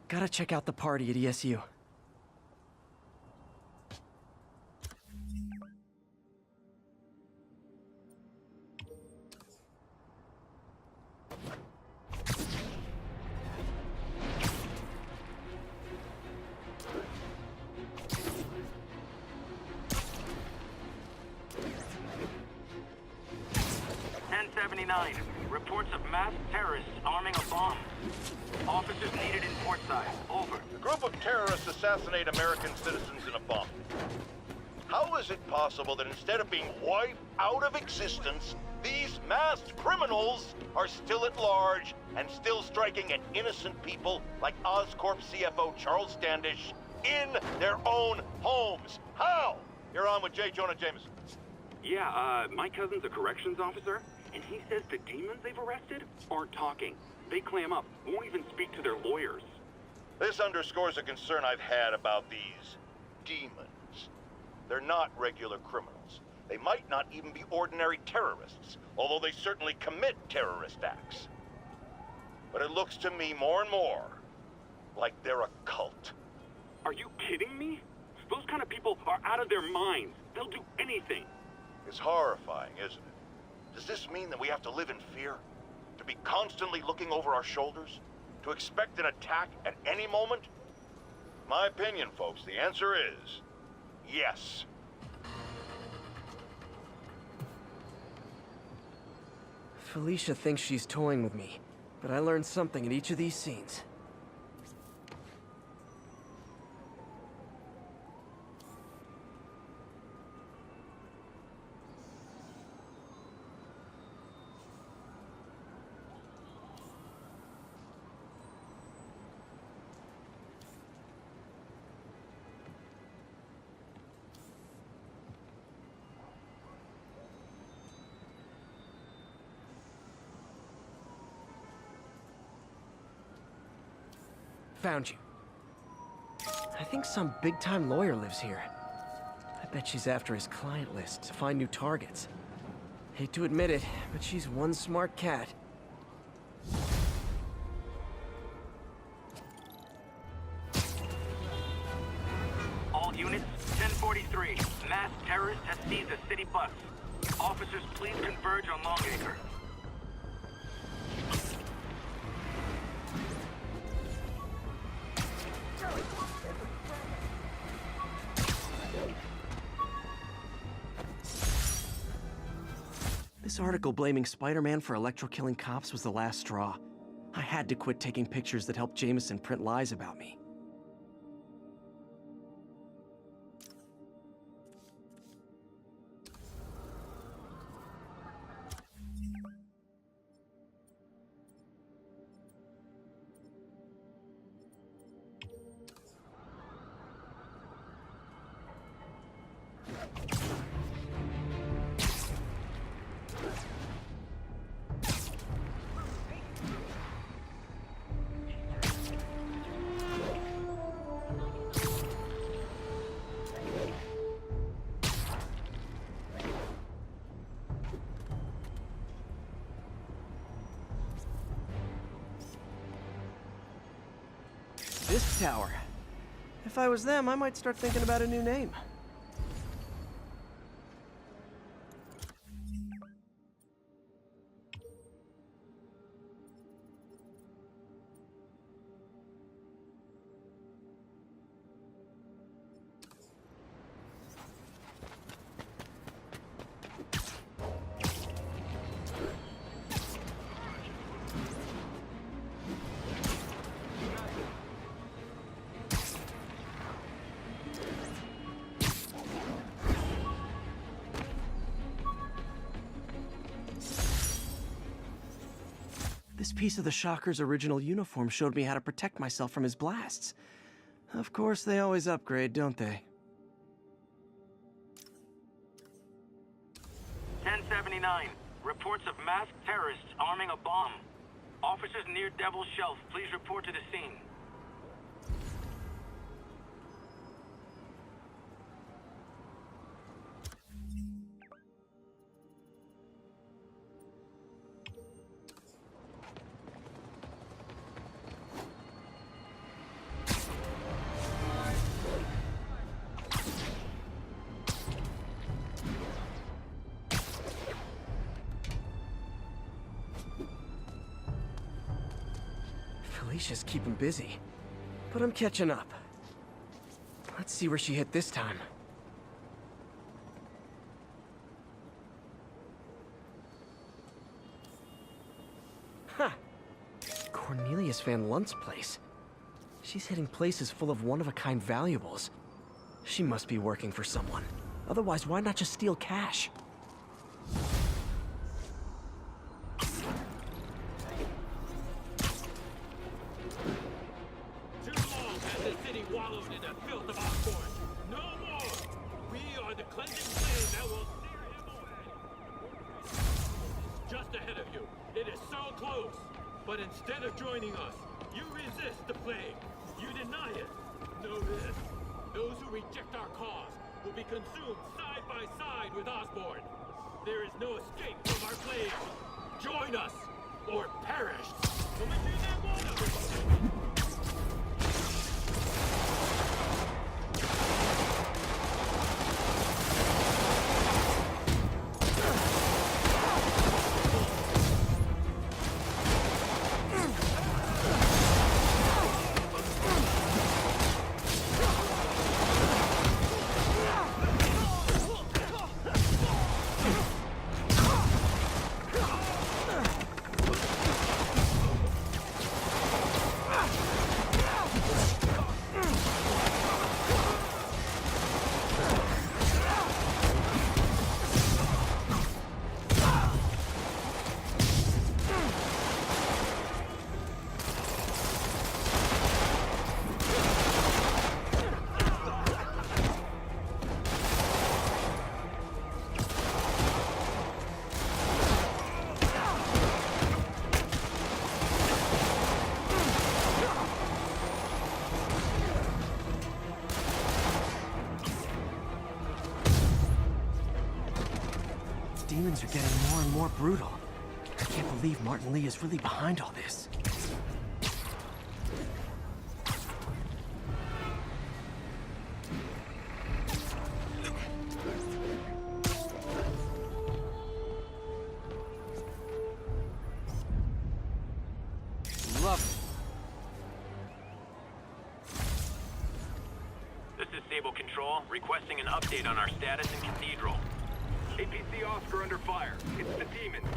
Gotta check out the party at ESU. Reports of masked terrorists arming a bomb. Officers needed in Portside. Over. A group of terrorists assassinate American citizens in a bomb. How is it possible that instead of being wiped out of existence, these masked criminals are still at large and still striking at innocent people like Oscorp CFO Charles Standish in their own homes? How? You're on with J. Jonah Jameson. Yeah, my cousin's a corrections officer, and he says the demons they've arrested aren't talking. They clam up, won't even speak to their lawyers. This underscores a concern I've had about these demons. They're not regular criminals. They might not even be ordinary terrorists, although they certainly commit terrorist acts. But it looks to me more and more like they're a cult. Are you kidding me? Those kind of people are out of their minds. They'll do anything. It's horrifying, isn't it? Does this mean that we have to live in fear? To be constantly looking over our shoulders? To expect an attack at any moment? My opinion, folks, the answer is yes. Felicia thinks she's toying with me, but I learned something in each of these scenes. Found you. I think some big-time lawyer lives here. I bet she's after his client list to find new targets. Hate to admit it, but she's one smart cat. All units, 1043. Masked terrorist has seized a city bus. Officers, please converge on Longacre. This article blaming Spider-Man for electro-killing cops was the last straw. I had to quit taking pictures that helped Jameson print lies about me. This tower. If I was them, I might start thinking about a new name. This piece of the Shocker's original uniform showed me how to protect myself from his blasts. Of course, they always upgrade, don't they? 1079. Reports of masked terrorists arming a bomb. Officers near Devil's Shelf, please report to the scene. Felicia's keeping busy, but I'm catching up. Let's see where she hit this time. Huh. Cornelius Van Lunt's place. She's hitting places full of one-of-a-kind valuables. She must be working for someone. Otherwise, why not just steal cash? Too long has the city wallowed in the filth of Osborn. No more! We are the cleansing flame that will steer him away. Just ahead of you. It is so close. But instead of joining us, you resist the flame. You deny it. Know this. Those who reject our cause will be consumed side by side with Osborn. There is no escape from our flame. Join us, or perish. Demons are getting more and more brutal. I can't believe Martin Lee is really behind all this. Lovely. This is Sable Control, requesting an update on our status in Cathedral. APC Oscar under fire. It's the demons.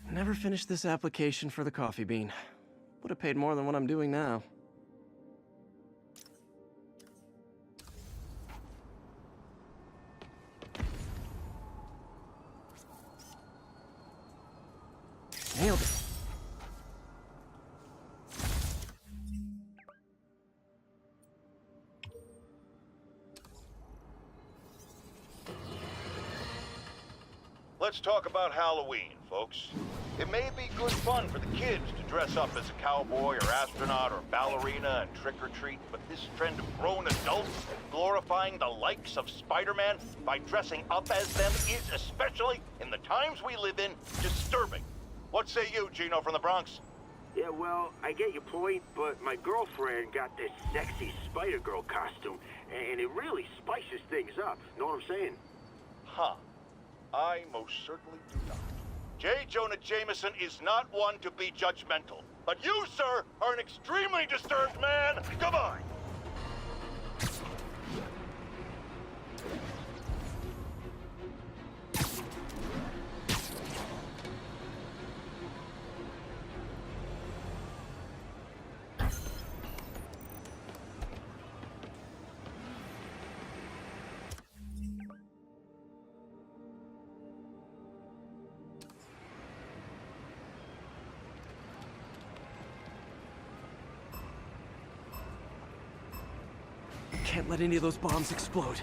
Never finished this application for the coffee bean. Would have paid more than what I'm doing now. Nailed it. Let's talk about Halloween, folks. It may be good fun for the kids to dress up as a cowboy or astronaut or ballerina and trick-or-treat, but this trend of grown adults glorifying the likes of Spider-Man by dressing up as them is, especially in the times we live in, disturbing. What say you, Gino from the Bronx? Yeah, well, I get your point, but my girlfriend got this sexy Spider-Girl costume, and it really spices things up. Know what I'm saying? Huh. I most certainly do not. J. Jonah Jameson is not one to be judgmental. But you, sir, are an extremely disturbed man. Goodbye. Can't let any of those bombs explode.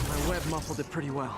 My web muffled it pretty well.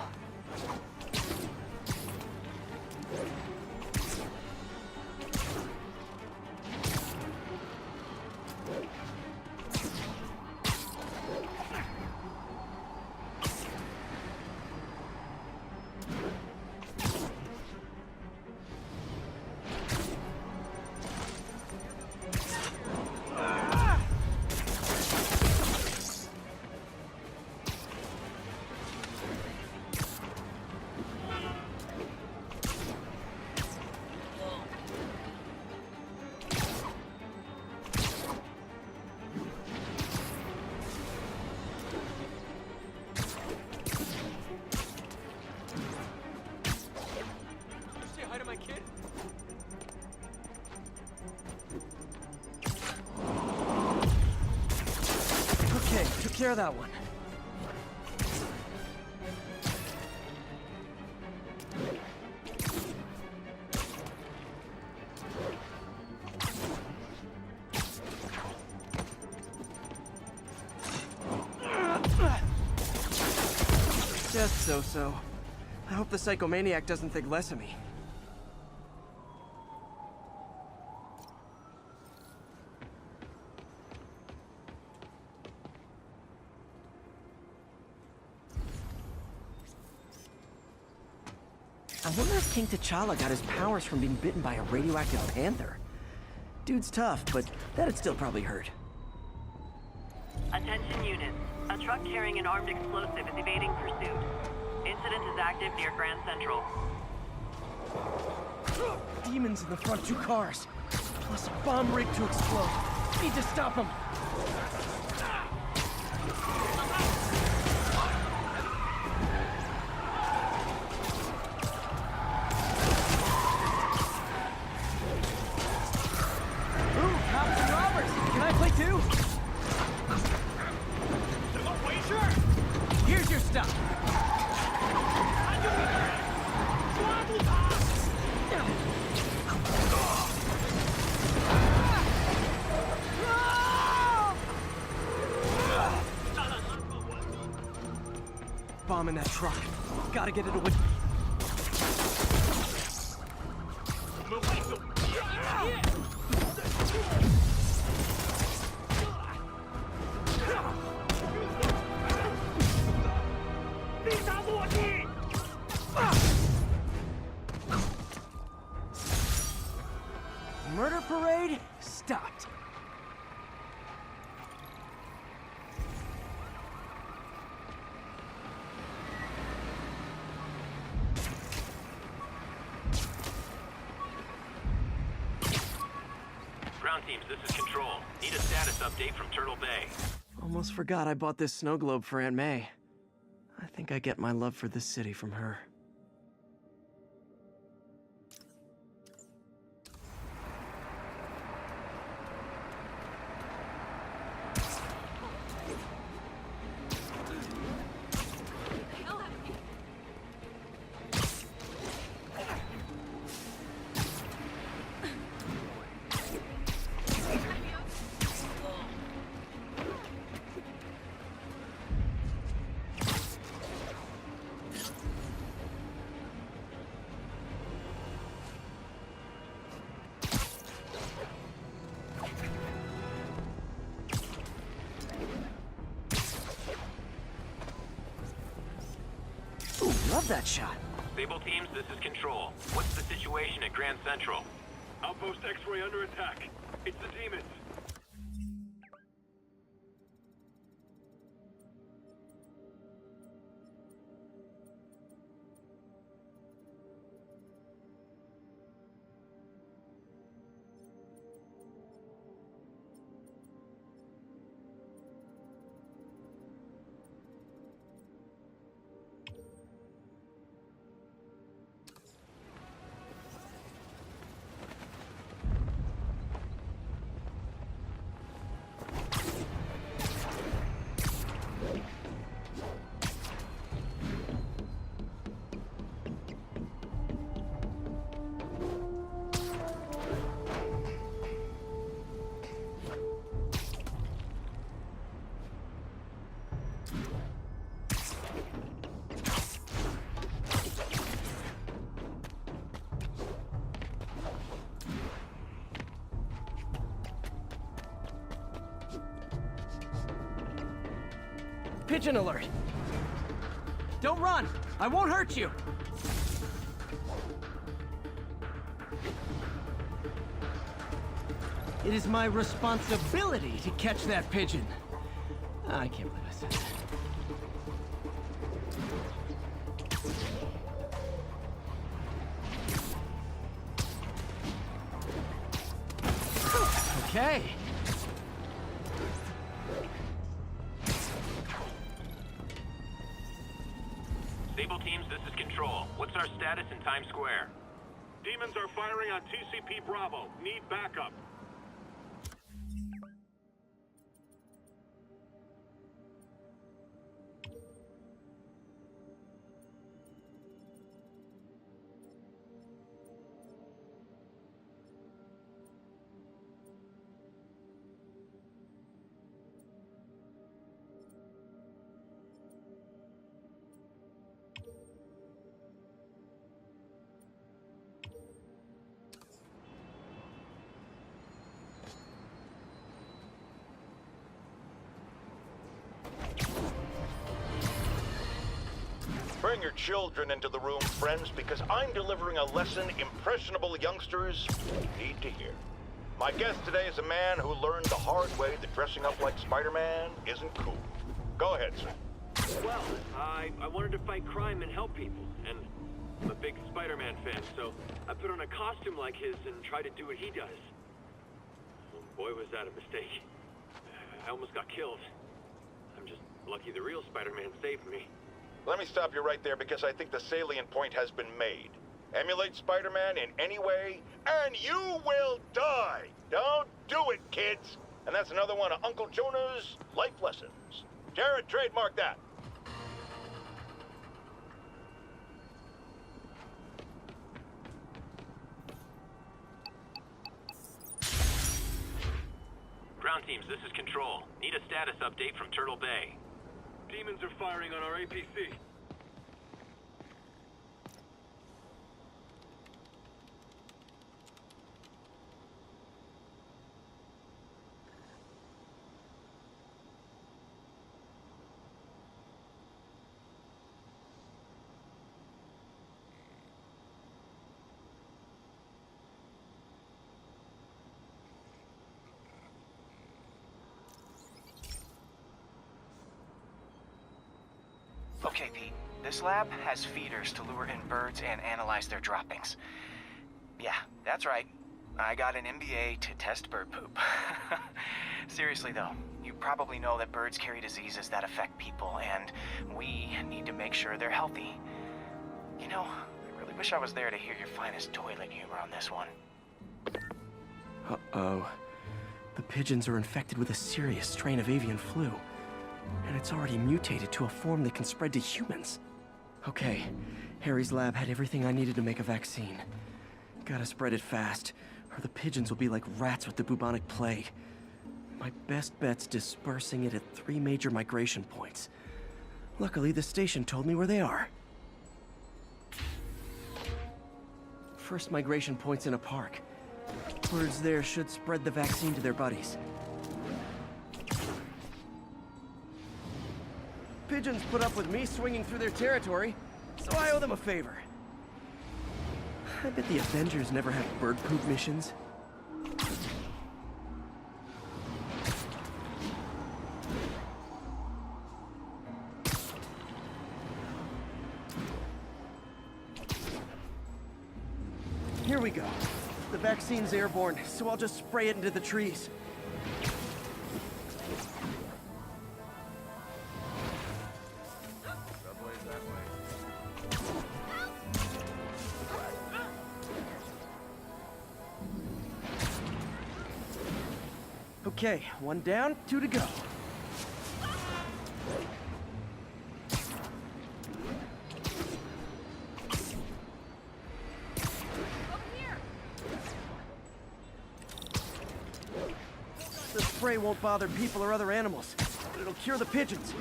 share that one. Just so-so. I hope the psychomaniac doesn't think less of me. I wonder if King T'Challa got his powers from being bitten by a radioactive panther. Dude's tough, but that'd still probably hurt. Attention units. A truck carrying an armed explosive is evading pursuit. Incident is active near Grand Central. Demons in the front of 2 cars, plus a bomb rig to explode. Need to stop them. Ooh, cops and robbers! Can I play too? Sure. Here's your stuff. Bomb in that truck. Gotta get it away. Murder parade stopped. Ground teams, this is Control. Need a status update from Turtle Bay. Almost forgot I bought this snow globe for Aunt May. I think I get my love for this city from her. Love that shot. Sable teams, this is Control. What's the situation at Grand Central? Outpost X-ray under attack. It's the demons. Pigeon alert! Don't run! I won't hurt you! It is my responsibility to catch that pigeon. I can't believe I said that. Okay. Sable teams, this is Control. What's our status in Times Square? Demons are firing on TCP Bravo. Need backup. Bring your children into the room, friends, because I'm delivering a lesson impressionable youngsters need to hear. My guest today is a man who learned the hard way that dressing up like Spider-Man isn't cool. Go ahead, sir. Well, I wanted to fight crime and help people, and I'm a big Spider-Man fan, so I put on a costume like his and tried to do what he does. Oh, boy, was that a mistake. I almost got killed. I'm just lucky the real Spider-Man saved me. Let me stop you right there because I think the salient point has been made. Emulate Spider-Man in any way, and you will die! Don't do it, kids! And that's another one of Uncle Jonah's life lessons. Jared, trademark that. Ground teams, this is Control. Need a status update from Turtle Bay. Demons are firing on our APC. Okay, Pete. This lab has feeders to lure in birds and analyze their droppings. Yeah, that's right. I got an MBA to test bird poop. Seriously though, you probably know that birds carry diseases that affect people, and we need to make sure they're healthy. You know, I really wish I was there to hear your finest toilet humor on this one. Uh-oh. The pigeons are infected with a serious strain of avian flu. And it's already mutated to a form that can spread to humans. Okay, Harry's lab had everything I needed to make a vaccine. Gotta spread it fast, or the pigeons will be like rats with the bubonic plague. My best bet's dispersing it at 3 major migration points. Luckily, the station told me where they are. First migration point's in a park. Birds there should spread the vaccine to their buddies. Pigeons put up with me swinging through their territory, so I owe them a favor. I bet the Avengers never have bird poop missions. Here we go. The vaccine's airborne, so I'll just spray it into the trees. Okay, 1 down, 2 to go. The spray won't bother people or other animals, but it'll cure the pigeons.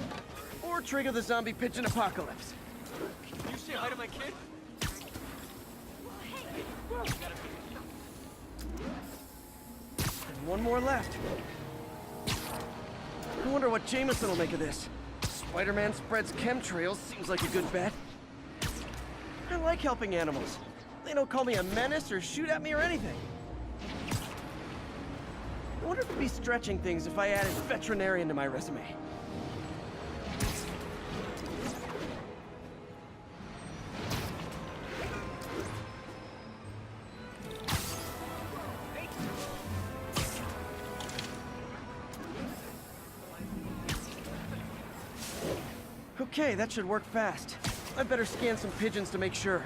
Or trigger the zombie pigeon apocalypse. You say hi to my kid? And 1 more left. I wonder what Jameson will make of this. Spider-Man spreads chemtrails, seems like a good bet. I like helping animals. They don't call me a menace or shoot at me or anything. I wonder if it'd be stretching things if I added veterinarian to my resume. Okay, that should work fast. I better scan some pigeons to make sure.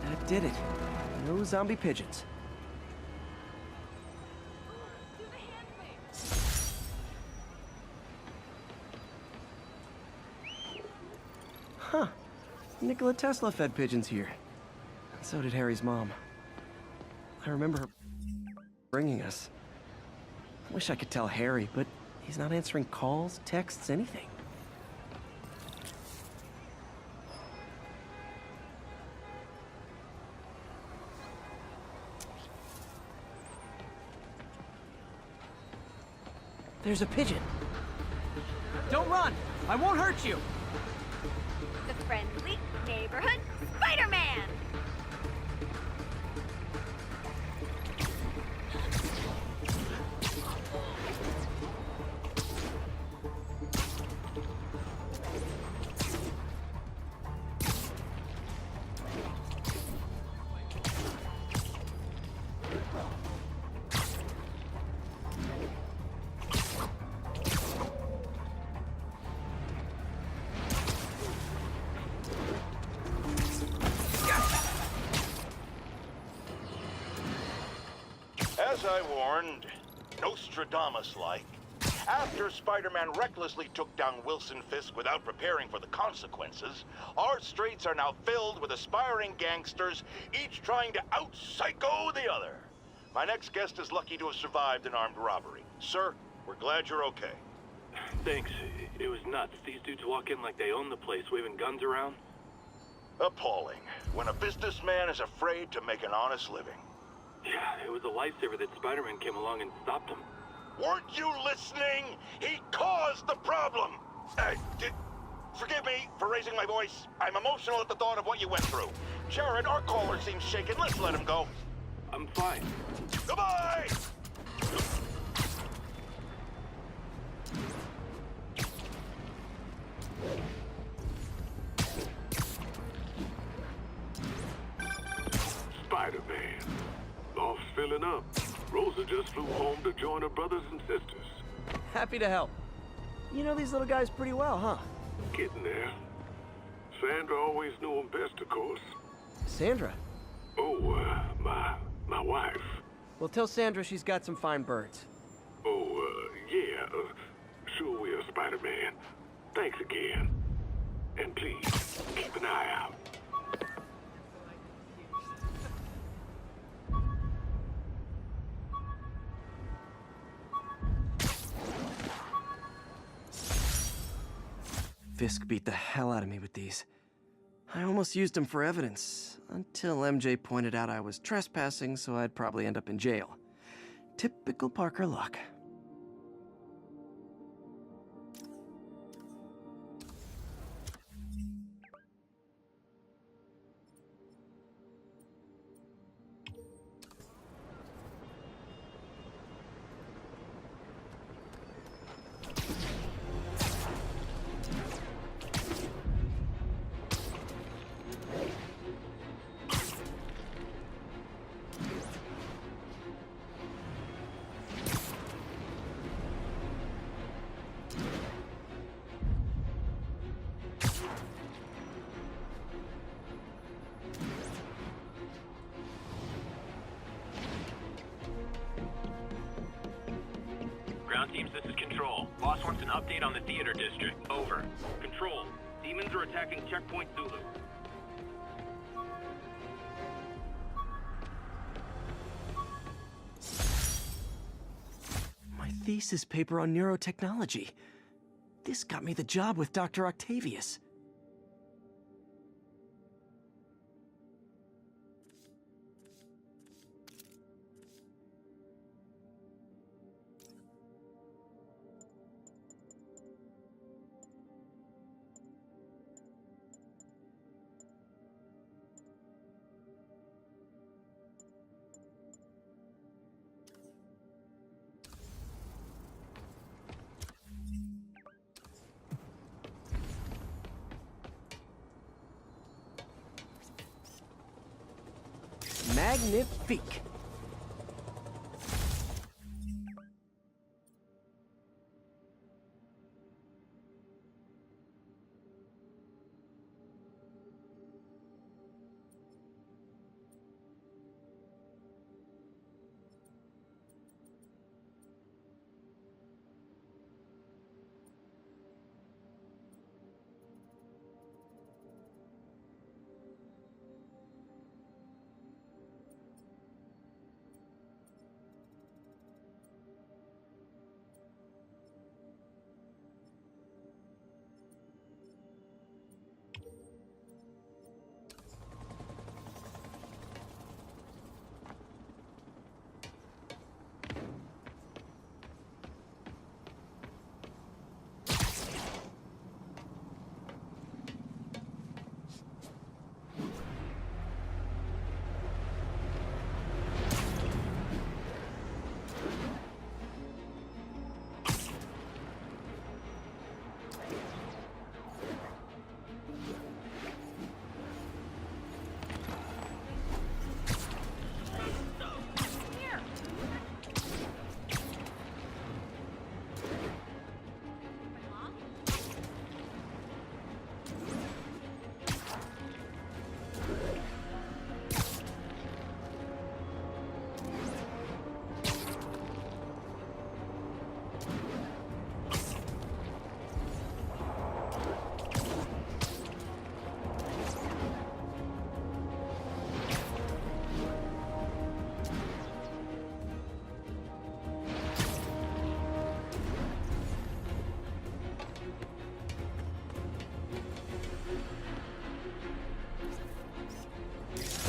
That did it. No zombie pigeons. Huh. Nikola Tesla fed pigeons here. So did Harry's mom. I remember her bringing us. Wish I could tell Harry, but he's not answering calls, texts, anything. There's a pigeon. Don't run! I won't hurt you! The friendly neighborhood Spider-Man! As I warned, Nostradamus-like, after Spider-Man recklessly took down Wilson Fisk without preparing for the consequences, our streets are now filled with aspiring gangsters, each trying to out-psycho the other. My next guest is lucky to have survived an armed robbery. Sir, we're glad you're okay. Thanks. It was nuts. These dudes walk in like they own the place, waving guns around. Appalling, when a businessman is afraid to make an honest living. Yeah, it was a lifesaver that Spider-Man came along and stopped him. Weren't you listening? He caused the problem! Forgive me for raising my voice. I'm emotional at the thought of what you went through. Jared, our caller seems shaken. Let's let him go. I'm fine. Goodbye! Spider-Man. Loft's filling up. Rosa just flew home to join her brothers and sisters. Happy to help. You know these little guys pretty well, huh? Getting there. Sandra always knew him best, of course. Sandra? Oh, my wife. Well, tell Sandra she's got some fine birds. Oh, yeah. Sure will, Spider-Man. Thanks again. And please, keep an eye out. Fisk beat the hell out of me with these. I almost used them for evidence, until MJ pointed out I was trespassing, so I'd probably end up in jail. Typical Parker luck. Ground teams, this is Control. Boss wants an update on the theater district. Over. Control. Demons are attacking Checkpoint Zulu. My thesis paper on neurotechnology. This got me the job with Dr. Octavius. Magnifique.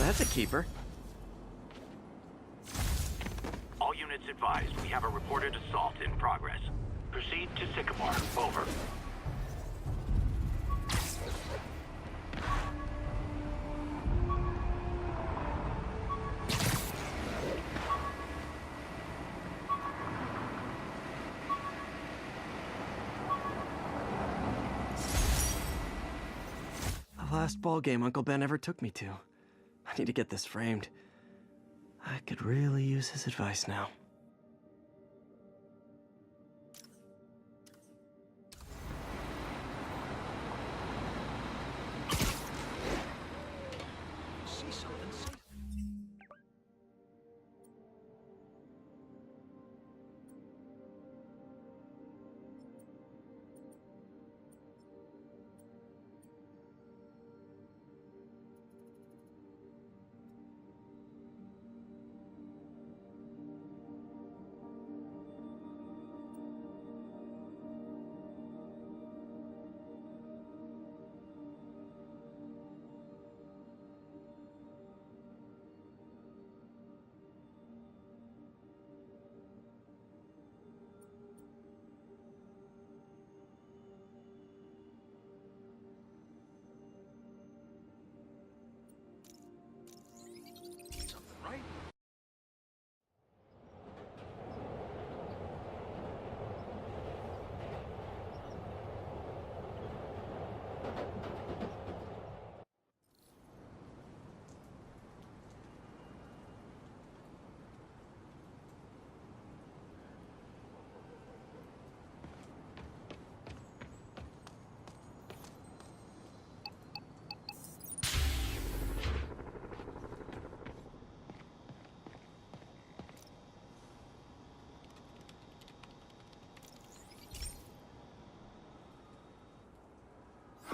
That's a keeper. All units advised, we have a reported assault in progress. Proceed to Sycamore. Over. The last ball game Uncle Ben ever took me to. I need to get this framed. I could really use his advice now.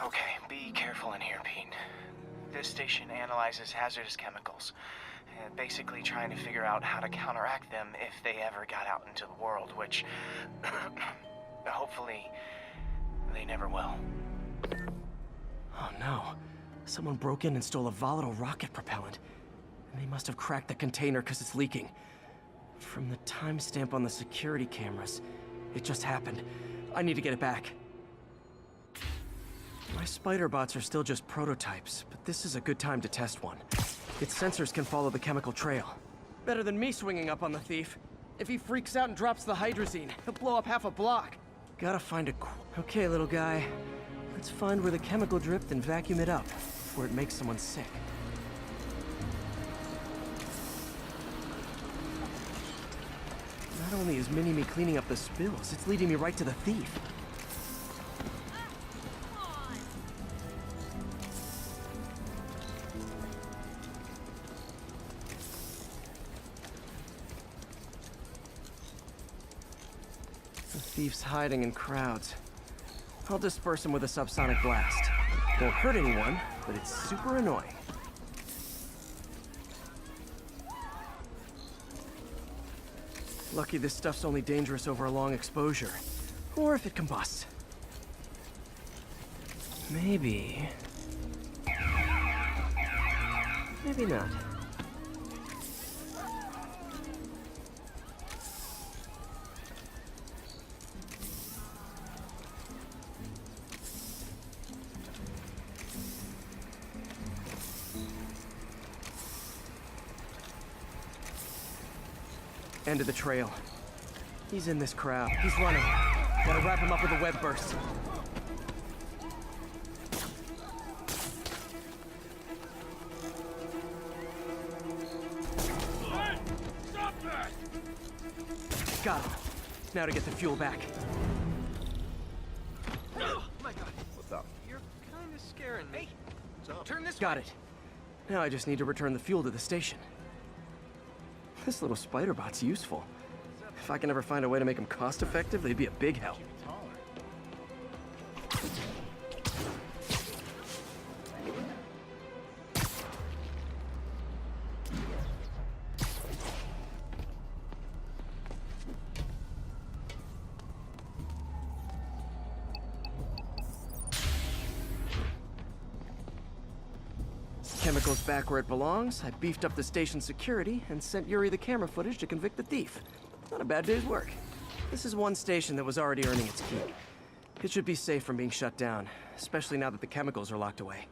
Okay, be careful in here, Pete. This station analyzes hazardous chemicals, basically trying to figure out how to counteract them if they ever got out into the world, which hopefully they never will. Oh no. Someone broke in and stole a volatile rocket propellant. And they must have cracked the container because it's leaking. From the timestamp on the security cameras, it just happened. I need to get it back. My spider bots are still just prototypes, but this is a good time to test one. Its sensors can follow the chemical trail. Better than me swinging up on the thief. If he freaks out and drops the hydrazine, he'll blow up half a block. Gotta find a Okay, little guy. Let's find where the chemical dripped and vacuum it up before it makes someone sick. Not only is Mini-Me cleaning up the spills, it's leading me right to the thief. The thief's hiding in crowds. I'll disperse him with a subsonic blast. Won't hurt anyone, but it's super annoying. Lucky this stuff's only dangerous over a long exposure. Or if it combusts. Maybe... maybe not. End of the trail. He's in this crowd. He's running. Gotta wrap him up with a web burst. Stop that! Got him. Now to get the fuel back. Oh my god. What's up? You're kind of scaring me. Turn this Got way. it. Now I just need to return the fuel to the station. This little spider bot's useful. If I can ever find a way to make them cost-effective, they'd be a big help. chemicals back where it belongs, I beefed up the station's security and sent Yuri the camera footage to convict the thief. Not a bad day's work. This is one station that was already earning its keep. It should be safe from being shut down, especially now that the chemicals are locked away.